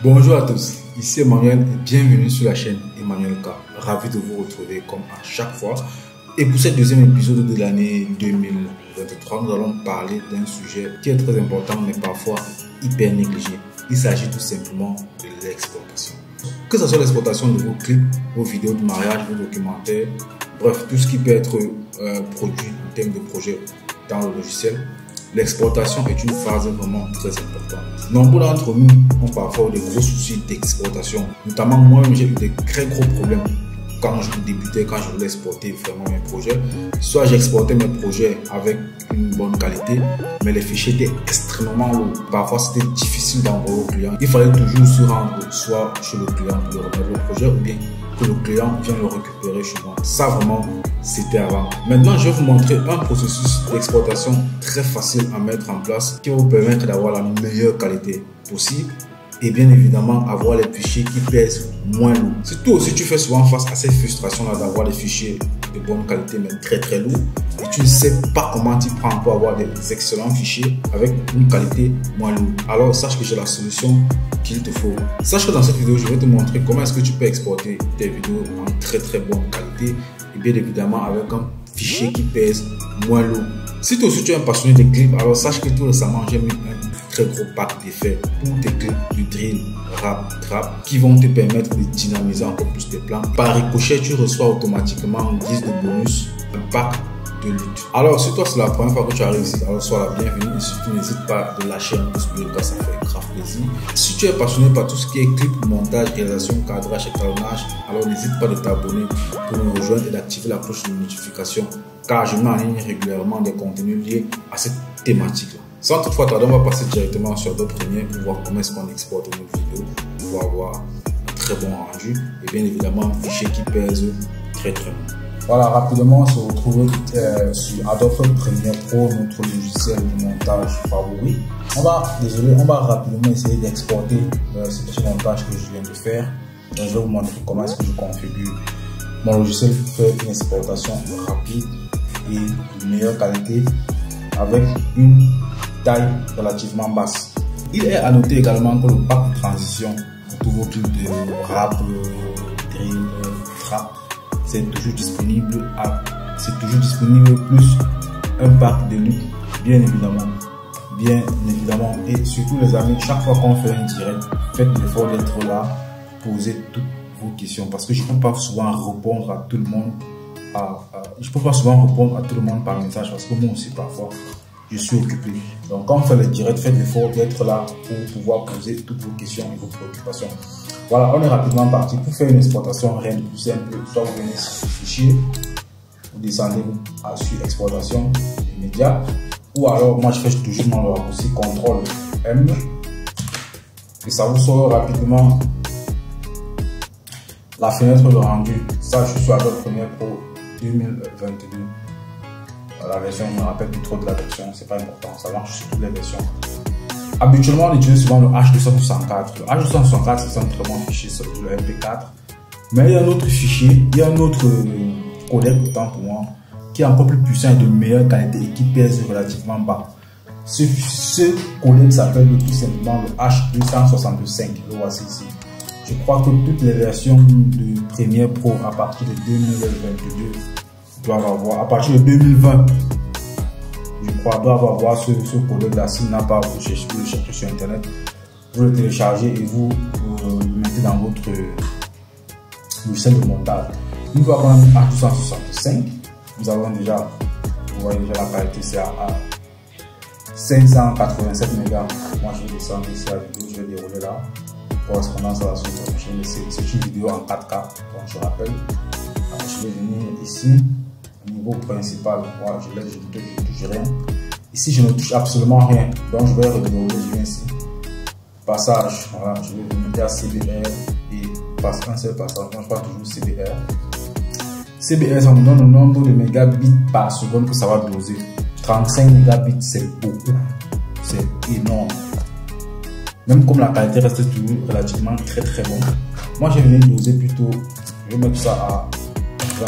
Bonjour à tous, ici Emmanuel et bienvenue sur la chaîne Emmanuel K. Ravi de vous retrouver comme à chaque fois. Et pour ce deuxième épisode de l'année 2023, nous allons parler d'un sujet qui est très important mais parfois hyper négligé. Il s'agit tout simplement de l'exportation. Que ce soit l'exportation de vos clips, vos vidéos de mariage, vos documentaires, bref, tout ce qui peut être produit en termes de projet dans le logiciel. L'exportation est une phase vraiment très importante. Nombreux d'entre nous ont parfois des gros soucis d'exportation. Notamment moi-même, j'ai eu des très gros problèmes quand je débutais, quand je voulais exporter vraiment mes projets. Soit j'exportais mes projets avec une bonne qualité, mais les fichiers étaient extrêmement lourds. Parfois, c'était difficile d'envoyer au client. Il fallait toujours se rendre soit chez le client pour le remettre le projet ou bien que le client vienne le récupérer chez moi. Ça vraiment, c'était avant. Maintenant, je vais vous montrer un processus d'exportation très facile à mettre en place qui va vous permettre d'avoir la meilleure qualité possible et bien évidemment avoir les fichiers qui pèsent moins lourd. Si toi aussi tu fais souvent face à ces frustrations-là d'avoir les fichiers de bonne qualité mais très lourds et tu ne sais pas comment t'y prendre pour avoir des excellents fichiers avec une qualité moins lourde, alors sache que j'ai la solution qu'il te faut. Sache que dans cette vidéo, je vais te montrer comment est-ce que tu peux exporter tes vidéos en très bonne qualité et bien évidemment avec un fichier qui pèse moins lourd. Si toi aussi tu es un passionné de clips, alors sache que tout récemment j'ai mis un très gros pack d'effets pour tes clips du drill, rap, trap qui vont te permettre de dynamiser encore plus tes plans. Par ricochet, tu reçois automatiquement en guise de bonus un pack de lutte. Alors si toi c'est la première fois que tu arrives ici, alors sois la bienvenue et surtout n'hésite pas de lâcher un pouce bleu car ça fait grave plaisir. Si tu es passionné par tout ce qui est clip, montage, réalisation, cadrage et talonnage, alors n'hésite pas de t'abonner pour nous rejoindre et d'activer la cloche de notification car je mets en ligne régulièrement des contenus liés à cette thématique-là. Sans toutefois tarder, on va passer directement sur Adobe Premiere pour voir comment est-ce qu'on exporte nos vidéos pour avoir un très bon rendu et bien évidemment un fichier qui pèse très lourd. Voilà, rapidement, on se retrouve sur Adobe Premiere Pro, notre logiciel de montage favori. On va rapidement essayer d'exporter ce petit montage que je viens de faire. Donc, je vais vous montrer comment est-ce que je configure mon logiciel pour faire une exportation rapide et de meilleure qualité avec une taille relativement basse. Il est à noter également que le pack de transition pour tous vos clips de rap, drill, trap, c'est toujours disponible plus un pack de lutte, bien évidemment. Et surtout les amis, chaque fois qu'on fait un direct, faites l'effort d'être là, posez toutes vos questions parce que je ne peux pas souvent répondre à tout le monde. Par message parce que moi aussi parfois je suis occupé. Donc quand on fait le direct, faites l'effort d'être là pour pouvoir poser toutes vos questions et vos préoccupations. Voilà, on est rapidement parti pour faire une exportation rien de plus simple. Soit vous venez sur ce fichier, vous descendez sur exportation immédiate, ou alors moi je fais toujours mon raccourci CTRL M et ça vous sort rapidement la fenêtre de rendu. Ça, je suis sur Adobe Premiere Pro 2022. La version, je ne me rappelle plus trop de la version, c'est pas important, ça marche sur toutes les versions. Habituellement, on utilise souvent le H264. Le H264, c'est un très bon fichier sur le MP4. Mais il y a un autre fichier, il y a un autre codec, autant pour moi, qui est encore plus puissant et de meilleure qualité et qui pèse relativement bas. Ce codec s'appelle tout simplement le H265. Le voici ici. Je crois que toutes les versions de Premiere Pro à partir de 2022 doivent avoir, à partir de 2020, je crois, doivent avoir ce codec-là. S'il n'a pas, vous le cherchez sur Internet, vous le téléchargez et vous le mettez dans votre logiciel de montage. Nous avons un H265. Nous avons déjà, vous voyez déjà la qualité, c'est à 587 mégas. Moi, je vais descendre ici à la vidéo, je vais dérouler là. Correspondance à la suite prochaine. C'est une vidéo en 4K, donc je rappelle. Alors, je vais venir ici, au niveau principal. Voilà, je ne touche rien. Ici, je ne touche absolument rien. Donc, je vais redérouler. Je viens ici. Passage. Voilà, je vais venir à CBR et passe un seul passage. Donc, je passe toujours CBR. CBR, ça me donne le nombre de mégabits par seconde que ça va doser. 35 mégabits, c'est beaucoup. C'est énorme. Même comme la qualité reste toujours relativement très bonne. Moi, je vais doser plutôt, je vais mettre ça à 20.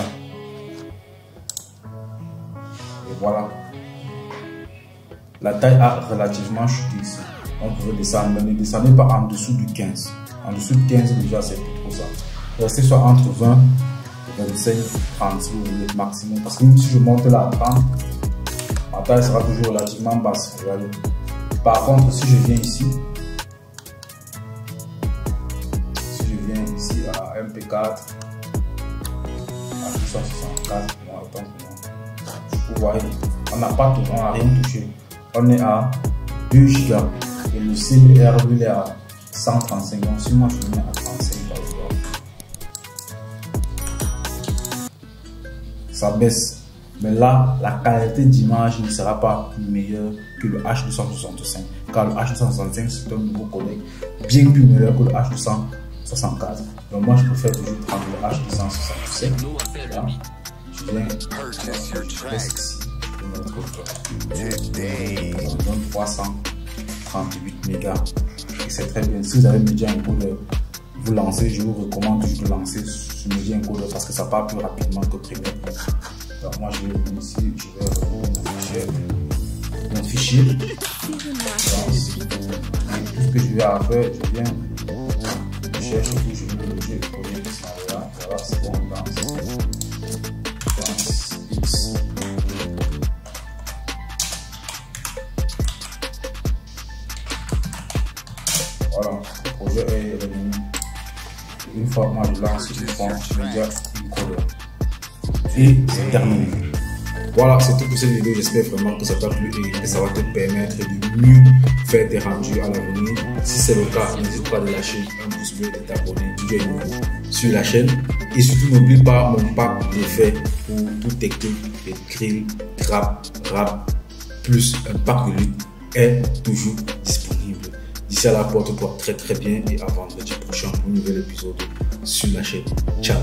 Et voilà. La taille a relativement chuté ici. on pouvait descendre, mais ne descendez pas en dessous du 15. En dessous de 15 déjà c'est plus trop ça. Restez soit entre 20 et 25, 30 si vous voulez le maximum. Parce que même si je monte là à 30, ma taille sera toujours relativement basse. Regardez. Par contre, si je viens ici, à MP4, à 264, vous voyez, on n'a pas tout, on n'a rien touché. On est à 2 Go et le CBR lui est à 135. Donc si moi je le mets à 35 par exemple, ça baisse. Mais là, la qualité d'image ne sera pas meilleure que le H265. Car le H265 c'est un nouveau codec bien plus meilleur que le H264. Donc moi je préfère toujours prendre le H267. Là, je viens ici, on donne 338 mégas. Et c'est très bien. Si vous avez Media Encoder, vous lancez, je vous recommande toujours de lancer ce Media Encoder parce que ça part plus rapidement que Premiere. Donc moi je vais venir ici, je vais ouvrir mon fichier. Donc, et tout ce que je vais faire, je viens, je cherche où je veux loger le premier qui s'en va. Voilà, c'est bon, dans X. Voilà, le projet est revenu. Une fois que moi je lance, je prends Media Encoder. Et c'est terminé. Voilà, c'est tout pour cette vidéo. J'espère vraiment que ça t'a plu et que ça va te permettre de mieux faire tes rendus à l'avenir. Si c'est le cas, n'hésite pas à lâcher un pouce bleu et t'abonner sur la chaîne. Et surtout, n'oublie pas mon pack d'effets pour toute technique et grill, rap, plus un pack de lutte est toujours disponible. D'ici à là, porte-toi très bien et à vendredi prochain pour un nouvel épisode sur la chaîne. Ciao.